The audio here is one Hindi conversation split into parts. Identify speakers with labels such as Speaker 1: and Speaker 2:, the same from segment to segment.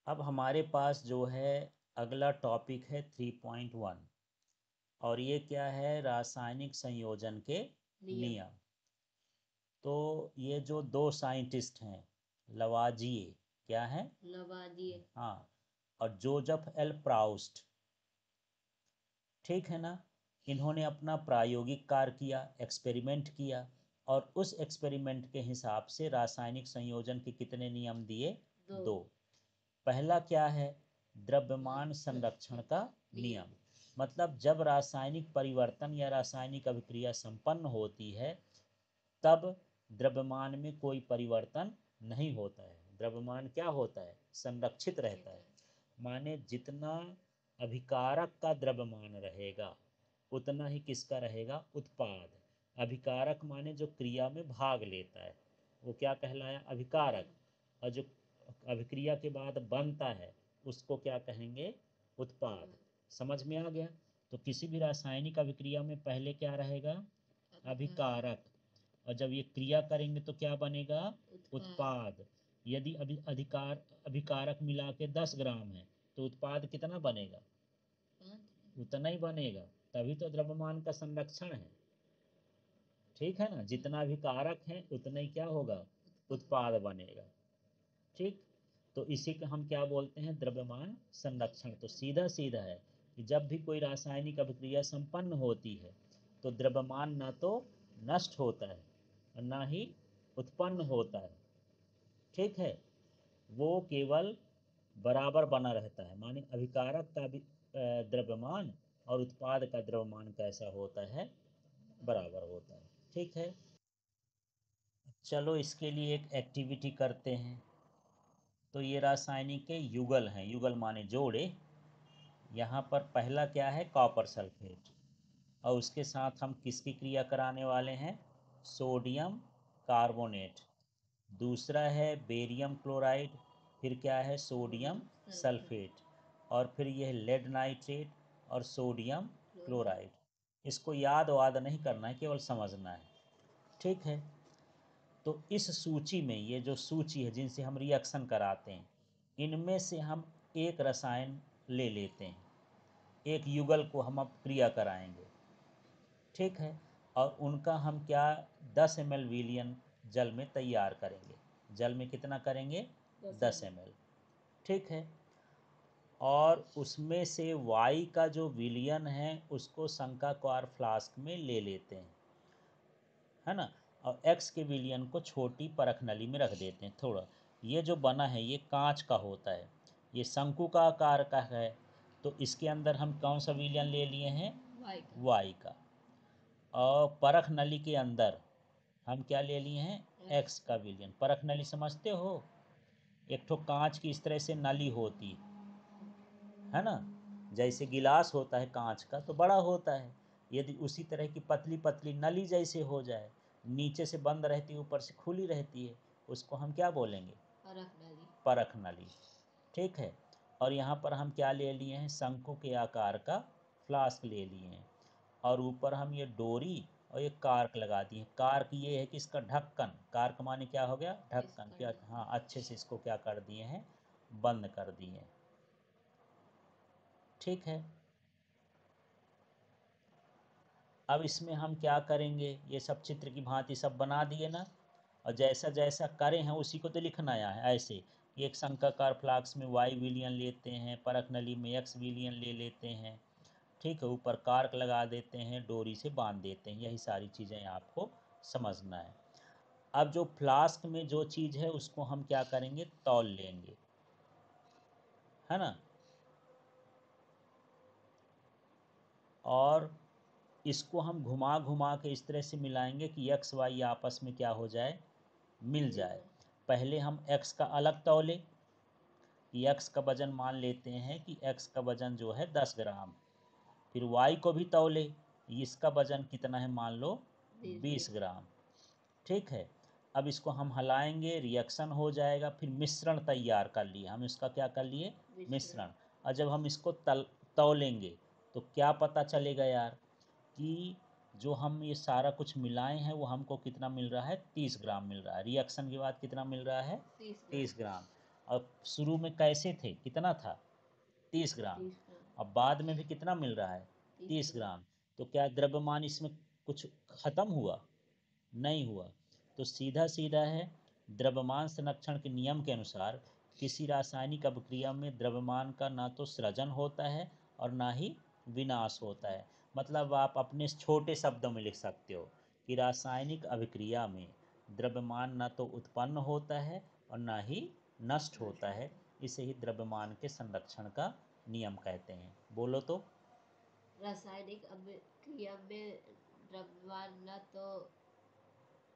Speaker 1: अब हमारे पास जो है अगला टॉपिक है 3.1 और ये क्या है, रासायनिक संयोजन के नियम। तो ये जो दो साइंटिस्ट हैं लवाजिए, क्या है
Speaker 2: लवाजिए।
Speaker 1: हाँ, और जोजफ एल प्राउस्ट, ठीक है ना। इन्होंने अपना प्रायोगिक कार्य किया, एक्सपेरिमेंट किया और उस एक्सपेरिमेंट के हिसाब से रासायनिक संयोजन के कितने नियम दिए? दो। पहला क्या है? द्रव्यमान संरक्षण का नियम। मतलब जब रासायनिक परिवर्तन या रासायनिक अभिक्रिया संपन्न होती है तब द्रव्यमान में कोई परिवर्तन नहीं होता है। द्रव्यमान क्या होता है? संरक्षित रहता है। माने जितना अभिकारक का द्रव्यमान रहेगा उतना ही किसका रहेगा? उत्पाद। अभिकारक माने जो क्रिया में भाग लेता है वो क्या कहलाया? अभिकारक। और जो अभिक्रिया के बाद बनता है उसको क्या कहेंगे? उत्पाद। समझ में आ गया? तो किसी भी रासायनिक अभिक्रिया में पहले क्या रहेगा? अभिकारक। और जब ये क्रिया करेंगे तो क्या बनेगा? उत्पाद। यदि अभिकारक मिला के 10 ग्राम है तो उत्पाद कितना बनेगा? उतना ही बनेगा। तभी तो द्रव्यमान का संरक्षण है, ठीक है ना। जितना अभिकारक है उतना ही क्या होगा? उत्पाद बनेगा, ठीक। तो इसी को हम क्या बोलते हैं? द्रव्यमान संरक्षण। तो सीधा सीधा है कि जब भी कोई रासायनिक अभिक्रिया संपन्न होती है तो द्रव्यमान न तो नष्ट होता है और न ही उत्पन्न होता है, ठीक है। वो केवल बराबर बना रहता है। माने अभिकारक का भी द्रव्यमान और उत्पाद का द्रव्यमान कैसा होता है? बराबर होता है, ठीक है। चलो इसके लिए एक एक्टिविटी करते हैं। तो ये रासायनिक के युगल हैं, युगल माने जोड़े। यहाँ पर पहला क्या है? Copper sulphate. और उसके साथ हम किसकी क्रिया कराने वाले हैं? Sodium carbonate. दूसरा है बेरियम क्लोराइड। फिर क्या है? Sodium sulphate. और फिर यह लेड नाइट्रेट और सोडियम क्लोराइड। इसको याद वाद नहीं करना है, केवल समझना है, ठीक है। तो इस सूची में, ये जो सूची है जिनसे हम रिएक्शन कराते हैं, इनमें से हम एक रसायन ले लेते हैं, एक युगल को हम अब क्रिया कराएंगे, ठीक है। और उनका हम क्या 10 ml विलियन जल में तैयार करेंगे। जल में कितना करेंगे? 10 ml, ठीक है। और उसमें से वाई का जो विलियन है उसको शंक्वाकार फ्लास्क में ले लेते हैं, है ना। और एक्स के विलियन को छोटी परख नली में रख देते हैं थोड़ा। ये जो बना है ये कांच का होता है, ये शंकु का आकार का है। तो इसके अंदर हम कौन सा विलियन ले लिए हैं? वाई का। और परख नली के अंदर हम क्या ले लिए हैं? एक्स का विलियन। परख नली समझते हो? एक ठो कांच की इस तरह से नली होती है ना। जैसे गिलास होता है कांच का तो बड़ा होता है, यदि उसी तरह की पतली पतली नली जैसे हो जाए, नीचे से बंद रहती है ऊपर से खुली रहती है, उसको हम क्या बोलेंगे? परख नली। परख नली, ठीक है। और यहाँ पर हम क्या ले लिए हैं? शंकु के आकार का फ्लास्क ले लिए हैं। और ऊपर हम ये डोरी और ये कार्क लगा दिए। कार्क ये है कि इसका ढक्कन, कार्क माने क्या हो गया? ढक्कन। क्या? हाँ, अच्छे से इसको क्या कर दिए हैं? बंद कर दिए हैं, ठीक है। अब इसमें हम क्या करेंगे? ये सब चित्र की भांति सब बना दिए ना। और जैसा जैसा करें हैं उसी को तो लिखना है। ऐसे एक शंक्वाकार फ्लास्क में वाई विलियन लेते हैं, परख नली में एक्स विलियन ले लेते हैं, ठीक है। ऊपर कार्क लगा देते हैं, डोरी से बांध देते हैं। यही सारी चीज़ें आपको समझना है। अब जो फ्लास्क में जो चीज़ है उसको हम क्या करेंगे? तौल लेंगे, है ना। और इसको हम घुमा घुमा के इस तरह से मिलाएंगे कि एक्स वाई आपस में क्या हो जाए? मिल जाए। पहले हम एक्स का अलग तौले कि एक्स का वजन मान लेते हैं कि एक्स का वजन जो है 10 ग्राम। फिर वाई को भी तौले, इसका वजन कितना है? मान लो 20 ग्राम, ठीक है। अब इसको हम हलाएंगे, रिएक्शन हो जाएगा, फिर मिश्रण तैयार कर लिए। हम इसका क्या कर लिए? मिश्रण। और जब हम इसको तौलेंगे तो क्या पता चलेगा यार कि जो हम ये सारा कुछ मिलाए हैं वो हमको कितना मिल रहा है? 30 ग्राम मिल रहा है। रिएक्शन के बाद कितना मिल रहा है? 30 ग्राम। और शुरू में कैसे थे, कितना था, 30 ग्राम।
Speaker 2: 30 ग्राम।
Speaker 1: अब बाद में भी कितना मिल रहा है, 30 ग्राम। तो क्या द्रव्यमान इसमें कुछ खत्म हुआ, नहीं हुआ। तो सीधा सीधा है, द्रव्यमान संरक्षण के नियम के अनुसार किसी रासायनिक अभिक्रिया में द्रव्यमान का ना तो सृजन होता है और ना ही विनाश होता है। मतलब आप अपने छोटे शब्दों में लिख सकते हो कि रासायनिक अभिक्रिया में द्रव्यमान ना तो उत्पन्न होता है और ना ही नष्ट होता है। इसे ही द्रव्यमान के संरक्षण का नियम कहते हैं। बोलो तो।
Speaker 2: रासायनिक अभिक्रिया में द्रव्यमान न तो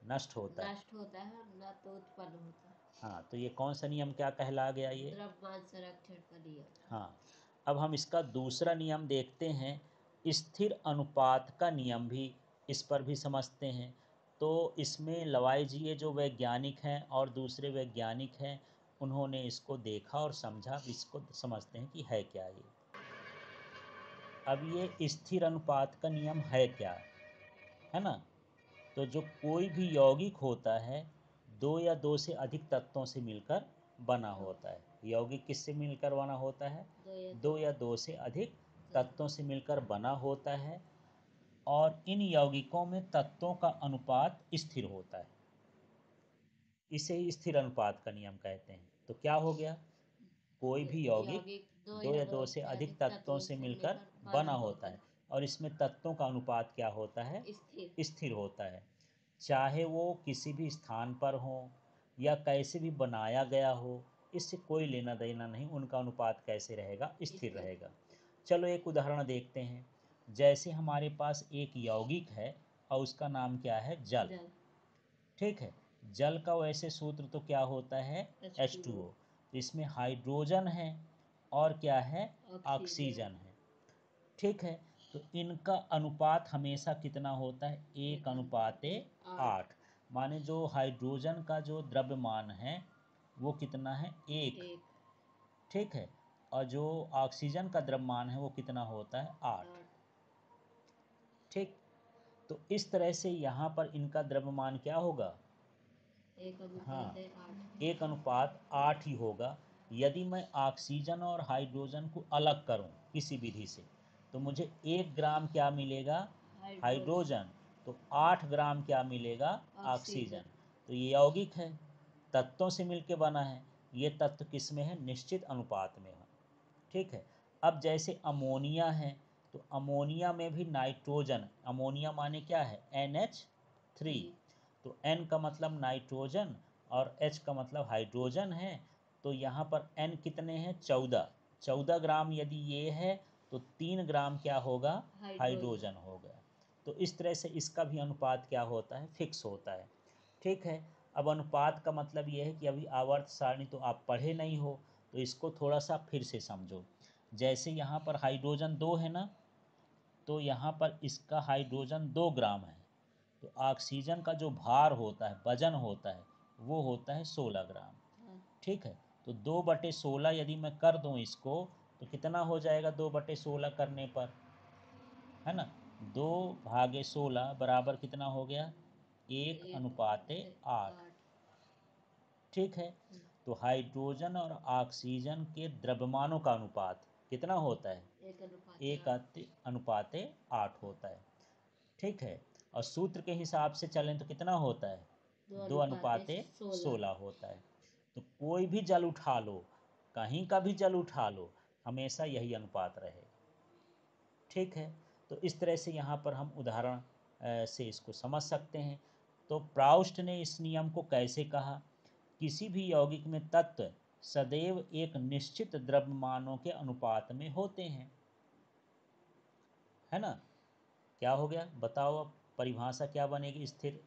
Speaker 1: नष्ट होता है।
Speaker 2: नष्ट होता है न तो उत्पन्न होता है।
Speaker 1: हाँ, तो ये कौन सा नियम क्या कहला गया ये?
Speaker 2: द्रव्यमान संरक्षण का नियम।
Speaker 1: हाँ। अब हम इसका दूसरा नियम देखते हैं, स्थिर अनुपात का नियम भी, इस पर भी समझते हैं। तो इसमें लवाइजिए जो वैज्ञानिक हैं और दूसरे वैज्ञानिक हैं, उन्होंने इसको देखा और समझा। इसको समझते हैं कि है क्या ये। अब ये स्थिर अनुपात का नियम है क्या, है ना? तो जो कोई भी यौगिक होता है, दो या दो से अधिक तत्वों से मिलकर बना होता है। यौगिक किससे मिलकर बना होता है? दो या दो से अधिक तत्वों से मिलकर बना होता है। और इन यौगिकों में तत्वों का अनुपात स्थिर होता है। इसे ही स्थिर अनुपात का नियम कहते हैं। तो क्या हो गया, कोई भी यौगिक दो या दो से अधिक तत्वों से मिलकर बना होता है और इसमें तत्वों का अनुपात क्या होता है? स्थिर होता है। चाहे वो किसी भी स्थान पर हो या कैसे भी बनाया गया हो, इससे कोई लेना देना नहीं, उनका अनुपात कैसे रहेगा? स्थिर रहेगा। चलो एक उदाहरण देखते हैं। जैसे हमारे पास एक यौगिक है और उसका नाम क्या है? जल। ठीक है। जल का वैसे सूत्र तो क्या होता है? H2O। इसमें हाइड्रोजन है और क्या है? ऑक्सीजन है। ठीक है। तो इनका अनुपात हमेशा कितना होता है? 1:8। माने जो हाइड्रोजन का जो द्रव्यमान है वो कितना है? 1। ठीक है। और जो ऑक्सीजन का द्रव्यमान है वो कितना होता है? 8। ठीक। तो इस तरह से यहाँ पर इनका द्रव्यमान क्या होगा? हाँ, 1:8 ही होगा। यदि मैं ऑक्सीजन और हाइड्रोजन को अलग करूं किसी विधि से, तो मुझे 1 ग्राम क्या मिलेगा? हाइड्रोजन। तो 8 ग्राम क्या मिलेगा? ऑक्सीजन। तो ये यौगिक है, तत्वों से मिलके बना है। ये तत्व किस में है? निश्चित अनुपात में है। ठीक है। अब जैसे अमोनिया है, तो अमोनिया में भी नाइट्रोजन, अमोनिया माने क्या है? NH3। तो N का मतलब नाइट्रोजन और H का मतलब हाइड्रोजन है। तो यहाँ पर N कितने हैं? 14। 14 ग्राम यदि ये है तो 3 ग्राम क्या होगा? हाइड्रोजन होगा। तो इस तरह से इसका भी अनुपात क्या होता है? फिक्स होता है। ठीक है। अब अनुपात का मतलब ये है कि अभी आवर्त सारणी तो आप पढ़े नहीं हो, तो इसको थोड़ा सा फिर से समझो। जैसे यहाँ पर हाइड्रोजन 2 है ना, तो यहाँ पर इसका हाइड्रोजन 2 ग्राम है। तो ऑक्सीजन का जो भार होता है, वजन होता है, वो होता है 16 ग्राम। ठीक है। तो 2/16 यदि मैं कर दूं इसको, तो कितना हो जाएगा 2/16 करने पर? है ना, 2/16 बराबर कितना हो गया? 1:8। ठीक है। तो हाइड्रोजन और ऑक्सीजन के द्रव्यमानों का अनुपात कितना होता है? 1:8 होता है। ठीक है। और सूत्र के हिसाब से चलें तो कितना होता है? 2:16 होता है। तो कोई भी जल उठा लो, कहीं का भी जल उठा लो, हमेशा यही अनुपात रहेगा। ठीक है। तो इस तरह से यहाँ पर हम उदाहरण से इसको समझ सकते हैं। तो प्राउस्ट ने इस नियम को कैसे कहा? किसी भी यौगिक में तत्व सदैव एक निश्चित द्रव्यमानों के अनुपात में होते हैं। है ना? क्या हो गया बताओ? अब परिभाषा क्या बनेगी स्थिर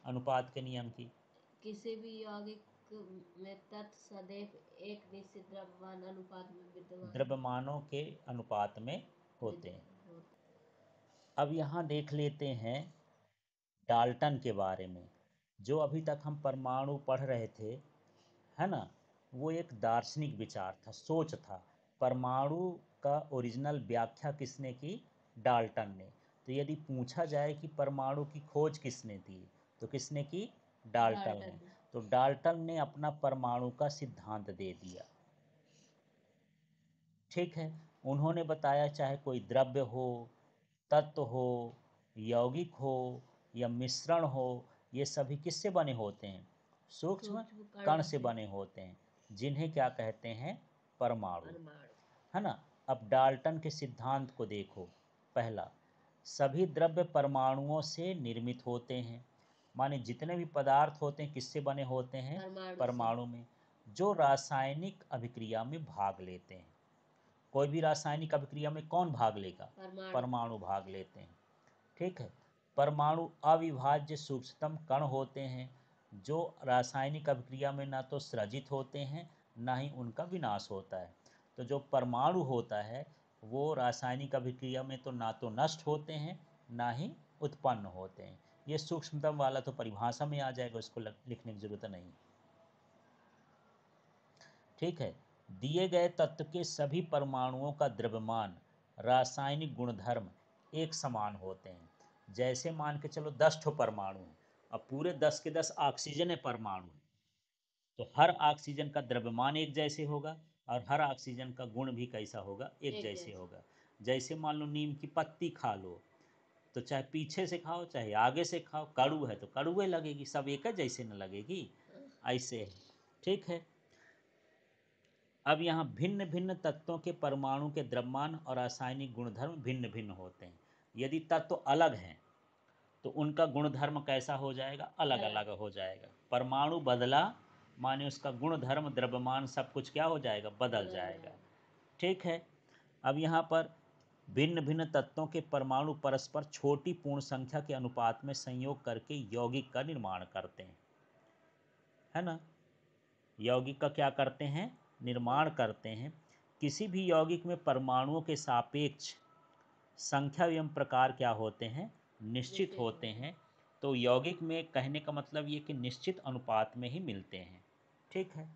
Speaker 1: अनुपात के नियम की?
Speaker 2: किसी भी यौगिक में तत्व सदैव एक निश्चित द्रव्यमान अनुपात में विद्यमान,
Speaker 1: द्रव्यमानों के अनुपात में होते हैं। अब यहाँ देख लेते हैं डाल्टन के बारे में। जो अभी तक हम परमाणु पढ़ रहे थे, है ना, वो एक दार्शनिक विचार था, सोच था। परमाणु का ओरिजिनल व्याख्या किसने की? डाल्टन ने। तो यदि पूछा जाए कि परमाणु की खोज किसने की, तो किसने की? डाल्टन ने। तो डाल्टन ने अपना परमाणु का सिद्धांत दे दिया। ठीक है, उन्होंने बताया चाहे कोई द्रव्य हो, तत्व हो, यौगिक हो या मिश्रण हो, ये सभी किससे बने होते हैं? सूक्ष्म कण से बने होते हैं, जिन्हें क्या कहते हैं? परमाणु, है ना। अब डाल्टन के सिद्धांत को देखो। पहला, सभी द्रव्य परमाणुओं से निर्मित होते हैं, माने जितने भी पदार्थ होते हैं किससे बने होते हैं? परमाणु में, जो रासायनिक अभिक्रिया में भाग लेते हैं। कोई भी रासायनिक अभिक्रिया में कौन भाग लेगा? परमाणु भाग लेते हैं। ठीक है, परमाणु अविभाज्य सूक्ष्मतम कण होते हैं, जो रासायनिक अभिक्रिया में ना तो सृजित होते हैं ना ही उनका विनाश होता है। तो जो परमाणु होता है वो रासायनिक अभिक्रिया में तो ना तो नष्ट होते हैं ना ही उत्पन्न होते हैं। ये सूक्ष्मतम वाला तो परिभाषा में आ जाएगा, उसको लिखने की जरूरत नहीं। ठीक है, दिए गए तत्व के सभी परमाणुओं का द्रव्यमान, रासायनिक गुणधर्म एक समान होते हैं। जैसे मान के चलो 10 ठो परमाणु हैं, अब पूरे 10 के 10 ऑक्सीजन है परमाणु, तो हर ऑक्सीजन का द्रव्यमान एक जैसे होगा और हर ऑक्सीजन का गुण भी कैसा होगा? एक जैसे होगा। जैसे मान लो नीम की पत्ती खा लो, तो चाहे पीछे से खाओ चाहे आगे से खाओ, कड़ू है तो कड़ुए लगेगी, सब एक जैसे न लगेगी, ऐसे है। ठीक है, अब यहाँ भिन्न भिन्न तत्वों के परमाणु के द्रव्यमान और रासायनिक गुणधर्म भिन्न भिन्न होते हैं। यदि तत्व अलग हैं तो उनका गुणधर्म कैसा हो जाएगा? अलग अलग हो जाएगा। परमाणु बदला माने उसका गुणधर्म, द्रव्यमान, सब कुछ क्या हो जाएगा? बदल जाएगा। ठीक है, अब यहाँ पर भिन्न भिन्न तत्वों के परमाणु परस्पर छोटी पूर्ण संख्या के अनुपात में संयोग करके यौगिक का निर्माण करते हैं, है ना। यौगिक का क्या करते हैं? निर्माण करते हैं। किसी भी यौगिक में परमाणुओं के सापेक्ष संख्या एवं प्रकार क्या होते हैं? निश्चित होते हैं। तो यौगिक में कहने का मतलब ये कि निश्चित अनुपात में ही मिलते हैं। ठीक है,